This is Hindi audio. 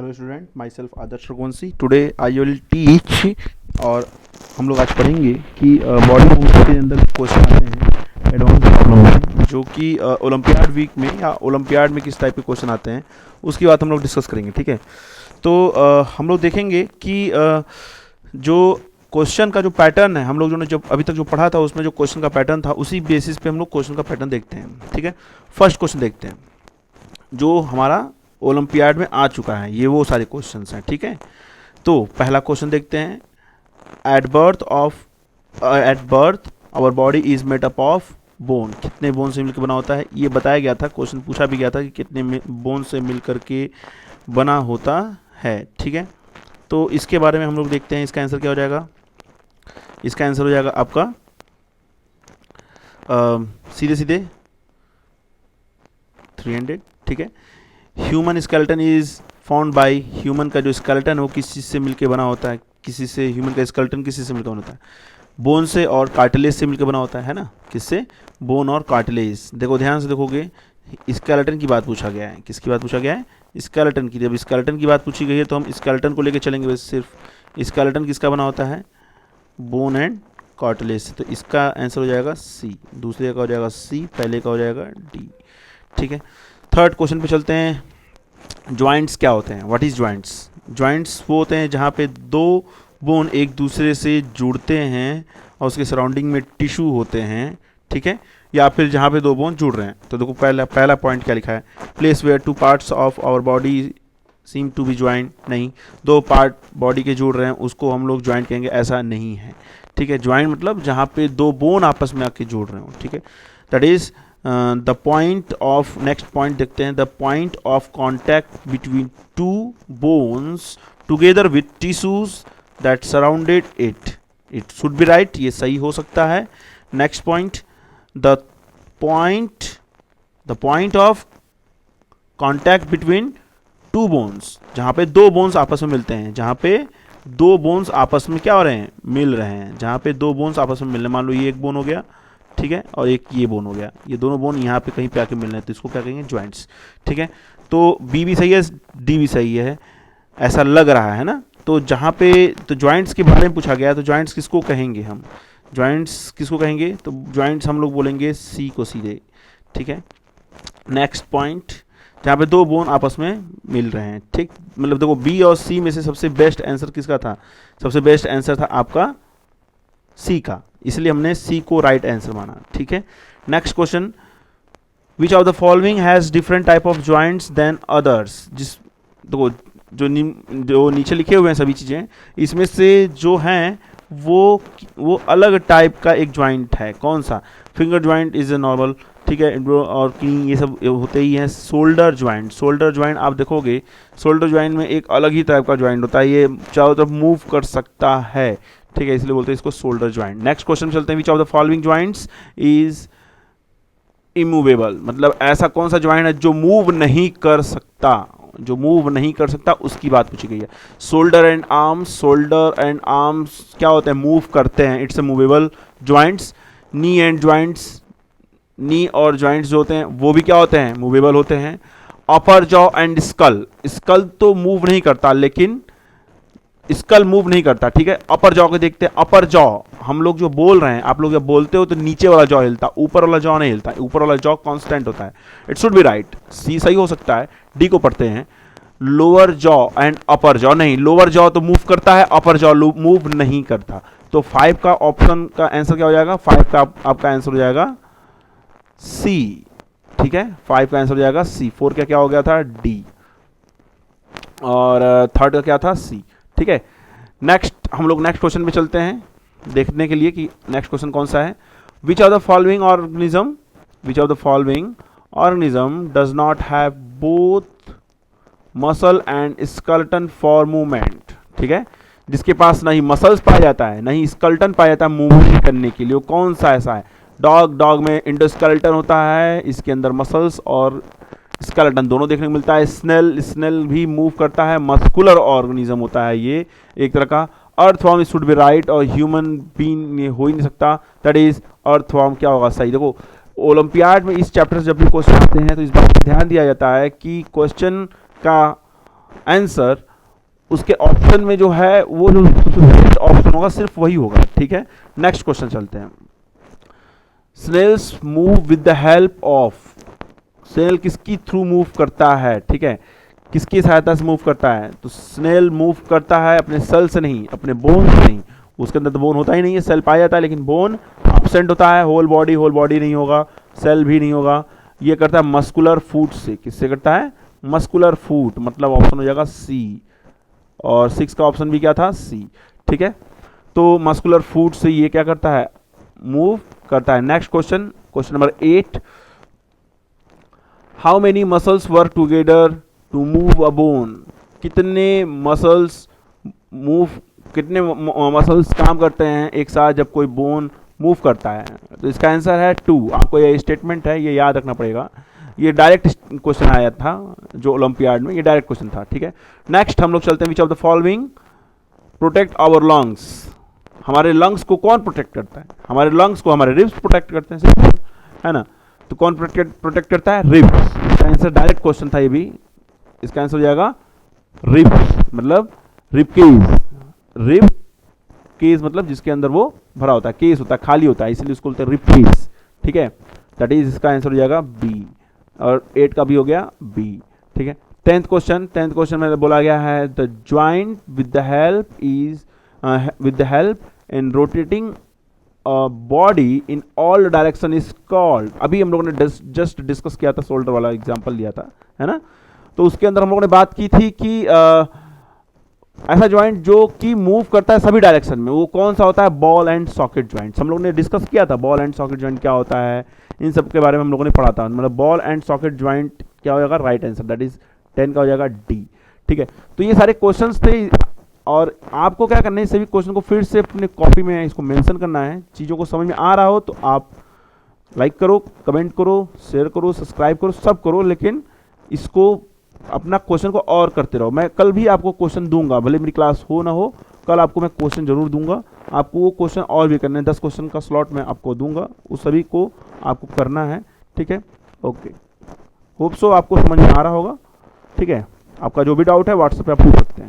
Hello student, my self Adarsh Raghuvanshi. Today I will teach और हम लोग आज पढ़ेंगे कि बॉडी मूवमेंट के अंदर क्वेश्चन आते हैं एडवांस प्रॉब्लम में, जो कि ओलंपियाड वीक में या ओलंपियाड में किस टाइप के क्वेश्चन आते हैं उसकी बात हम लोग डिस्कस करेंगे। ठीक है, तो हम लोग देखेंगे कि जो क्वेश्चन का जो पैटर्न है, हम लोग जो ने जब अभी तक जो पढ़ा था उसमें जो क्वेश्चन का पैटर्न था उसी बेसिस पे हम लोग क्वेश्चन का पैटर्न देखते हैं। ठीक है, फर्स्ट क्वेश्चन देखते हैं जो हमारा ओलंपियाड में आ चुका है, ये वो सारे क्वेश्चंस हैं। ठीक है, तो पहला क्वेश्चन देखते हैं। At birth our body is made up of bone. कितने बोन से मिलकर बना होता है ये बताया गया था, क्वेश्चन पूछा भी गया था कि कितने बोन से मिलकर के बना होता है। ठीक है, तो इसके बारे में हम लोग देखते हैं। इसका आंसर क्या हो जाएगा? इसका आंसर हो जाएगा आपका सीधे सीधे 300। ठीक है, human skeleton is found by, human का जो स्केलेटन है वो किस चीज़ से मिलकर बना होता है? किसी से, ह्यूमन का स्केलेटन किसी से मिलकर बना होता है? बोन से और कार्टिलेज से मिलकर बना होता है ना। किससे? बोन और कार्टिलेज। देखो ध्यान से देखोगे, स्केलेटन की बात पूछा गया है। किसकी बात पूछा गया है? स्केलेटन की। जब स्केलेटन की बात पूछी गई है तो हम स्केलेटन को लेकर चलेंगे। बस सिर्फ स्केलेटन किसका बना होता है? बोन एंड कार्टिलेज से। तो इसका आंसर हो जाएगा सी। दूसरे का हो जाएगा सी, पहले का हो जाएगा डी। ठीक है, थर्ड क्वेश्चन पे चलते हैं। जॉइंट्स क्या होते हैं? What is joints? जॉइंट्स वो होते हैं जहाँ पे दो बोन एक दूसरे से जुड़ते हैं और उसके सराउंडिंग में टिश्यू होते हैं। ठीक है, या फिर जहाँ पे दो बोन जुड़ रहे हैं। तो देखो पहला पॉइंट क्या लिखा है? Place where two parts of our body seem to be joint. नहीं, दो पार्ट बॉडी के जुड़ रहे हैं उसको हम लोग ज्वाइंट कहेंगे, ऐसा नहीं है। ठीक है, ज्वाइंट मतलब जहाँ पे दो बोन आपस में आके जुड़ रहे हो। ठीक है, that is the point of, next point देखते हैं। The point of contact between two bones together with tissues that surrounded it. It should be right, ये सही हो सकता है। Next point, the point of contact between two bones, जहाँ पे दो बोन्स आपस में मिलते हैं। जहाँ पे दो बोन्स आपस में क्या हो रहे हैं? मिल रहे हैं। जहाँ पे दो बोन्स आपस में मिल रहे हैं, मान लो ये एक बोन हो गया, ठीक है, और एक ये बोन हो गया, ये दोनों बोन यहाँ पे कहीं पे आके मिल रहे हैं, तो इसको क्या कहेंगे? जॉइंट्स। ठीक है, तो बी भी सही है, डी भी सही है, ऐसा लग रहा है ना। तो जहाँ पे तो जॉइंट्स के बारे में पूछा गया, तो जॉइंट्स किसको कहेंगे हम? जॉइंट्स किसको कहेंगे? तो जॉइंट्स हम लोग बोलेंगे सी को सीधे। ठीक है, नेक्स्ट पॉइंट, जहाँ पे दो बोन आपस में मिल रहे हैं। ठीक, मतलब देखो बी और सी में से सबसे बेस्ट आंसर किसका था? सबसे बेस्ट आंसर था आपका सी का, इसलिए हमने सी को राइट आंसर माना। ठीक है, next question, which of the following has different type of joints than others. जिस देखो जो नीचे लिखे हुए हैं सभी चीज़ें, इसमें से जो हैं वो अलग टाइप का एक जॉइंट है। कौन सा? Finger joint is a normal, ठीक है, और किंग, ये सब होते ही हैं। शोल्डर जॉइंट, शोल्डर जॉइंट आप देखोगे, शोल्डर जॉइंट में एक अलग ही टाइप का जॉइंट होता है, ये चारों तरफ मूव कर सकता है। ठीक है, इसलिए बोलते हैं इसको शोल्डर जॉइंट। नेक्स्ट क्वेश्चन चलते हैं, which of the following joints is immovable. मतलब ऐसा कौन सा जॉइंट है जो मूव नहीं कर सकता? जो मूव नहीं कर सकता उसकी बात पूछी गई है। Shoulder and arms, shoulder and arms क्या होते हैं? मूव करते हैं, it's a movable joints. Knee and joints, knee और जॉइंट्स जो होते हैं वो भी क्या होते हैं? मूवेबल होते हैं। Upper jaw and skull, skull तो मूव नहीं करता, लेकिन स्कल मूव नहीं करता। ठीक है, अपर जॉ को देखते हैं। अपर जॉ हम लोग जो बोल रहे हैं, आप लोग जब बोलते हो तो नीचे वाला जॉ हिलता, ऊपर वाला जॉ नहीं हिलता, ऊपर वाला जॉ कांस्टेंट होता है। इट शुड बी राइट, सी सही हो सकता है। डी को पढ़ते हैं, lower jaw and upper jaw. नहीं, लोअर जॉ तो मूव करता है, अपर जॉ मूव नहीं करता। तो 5 का ऑप्शन का आंसर क्या हो जाएगा? 5 का आपका आंसर हो जाएगा सी। ठीक है, 5 का आंसर हो जाएगा सी। 4 का क्या हो गया था? डी, और थर्ड का क्या था? सी। ठीक है, नेक्स्ट हम लोग नेक्स्ट क्वेश्चन में चलते हैं देखने के लिए कि नेक्स्ट क्वेश्चन कौन सा है। विच of the following organism, which of the following organism does not have both muscle and skeleton for movement. ठीक है, जिसके पास नहीं मसल्स पाया जाता है नहीं स्केलेटन पाया जाता है मूवमेंट करने के लिए, वो कौन सा ऐसा है? डॉग में इंडोस्केलेटन होता है, इसके अंदर मसल्स और स्केलेटन दोनों देखने को मिलता है। स्नेल भी मूव करता है, मस्कुलर ऑर्गेनिज्म होता है ये एक तरह का। अर्थवॉर्म शुड बी राइट, और ह्यूमन बीइंग हो ही नहीं सकता, दैट इज अर्थवॉर्म क्या होगा? सही। देखो ओलंपियाड में इस चैप्टर से जब भी क्वेश्चन आते हैं तो इस बात पर ध्यान दिया जाता है कि क्वेश्चन का आंसर उसके ऑप्शन में जो है वो जो बेस्ट ऑप्शन होगा सिर्फ वही होगा, ठीक है। नेक्स्ट क्वेश्चन चलते हैं। Snails move with the help of, snail किसकी थ्रू मूव करता है, ठीक है, किसकी सहायता से मूव करता है? तो स्नेल मूव करता है अपने सेल से नहीं, अपने बोन से नहीं, उसके अंदर तो बोन होता ही नहीं है, सेल पाया जाता है लेकिन बोन एब्सेंट होता है, होल बॉडी नहीं होगा, सेल भी नहीं होगा। ये करता है मस्कुलर फूट से, किससे करता है? मस्कुलर फूट, मतलब ऑप्शन हो जाएगा सी, और 6 का ऑप्शन भी क्या था? सी, ठीक है। तो मस्कुलर फूट से ये क्या करता है? मूव करता है। Next question, question number 8, how many muscles work together to move a bone, कितने मसल्स काम करते हैं एक साथ जब कोई बोन मूव करता है? तो इसका आंसर है 2। आपको ये स्टेटमेंट है, ये याद रखना पड़ेगा, ये डायरेक्ट क्वेश्चन आया था जो ओलंपियाड में, ये डायरेक्ट क्वेश्चन था, ठीक है। नेक्स्ट हम लोग चलते हैं, which of the following protect our lungs, हमारे लंग्स को कौन प्रोटेक्ट करता है? हमारे लंग्स को हमारे रिब्स प्रोटेक्ट करते हैं, है ना। तो कौन प्रोटेक्ट करता है? रिब्स। इसका आंसर डायरेक्ट क्वेश्चन था ये भी, इसका आंसर हो जाएगा रिब्स, मतलब रिब केस मतलब जिसके अंदर वो भरा होता है, केस होता है, खाली होता है, इसलिए उसको बोलते हैं रिब केस, ठीक है। दैट इज, इसका आंसर हो जाएगा बी, और 8 का भी हो गया बी, ठीक है। 10th क्वेश्चन में बोला गया है the joint with the help in rotating body in all direction is called, अभी हम लोगों ने जस्ट डिस्कस किया था, शोल्डर वाला एग्जांपल लिया था, है ना। तो उसके अंदर हम लोगों ने बात की थी कि ऐसा ज्वाइंट जो कि मूव करता है सभी डायरेक्शन में, वो कौन सा होता है? Ball and socket joint. हम लोगों ने डिस्कस किया था बॉल एंड सॉकेट ज्वाइंट क्या होता है, इन सब के बारे में हम लोगों ने पढ़ा था। मतलब बॉल एंड सॉकेट ज्वाइंट क्या हो जाएगा? राइट आंसर, दैट इज 10 का हो जाएगा डी, ठीक है। तो ये सारे क्वेश्चंस थे, और आपको क्या करना है, सभी क्वेश्चन को फिर से अपने कॉपी में इसको मेंशन करना है। चीज़ों को समझ में आ रहा हो तो आप लाइक करो, कमेंट करो, शेयर करो, सब्सक्राइब करो, सब करो, लेकिन इसको अपना क्वेश्चन को और करते रहो। मैं कल भी आपको क्वेश्चन दूंगा, भले मेरी क्लास हो ना हो, कल आपको मैं क्वेश्चन जरूर दूंगा। आपको वो क्वेश्चन और भी करने हैं, 10 क्वेश्चन का स्लॉट मैं आपको दूंगा, उस सभी को आपको करना है, ठीक है। ओके, होप सो आपको समझ में आ रहा होगा, ठीक है। आपका जो भी डाउट है व्हाट्सएप पे आप पूछ सकते हैं।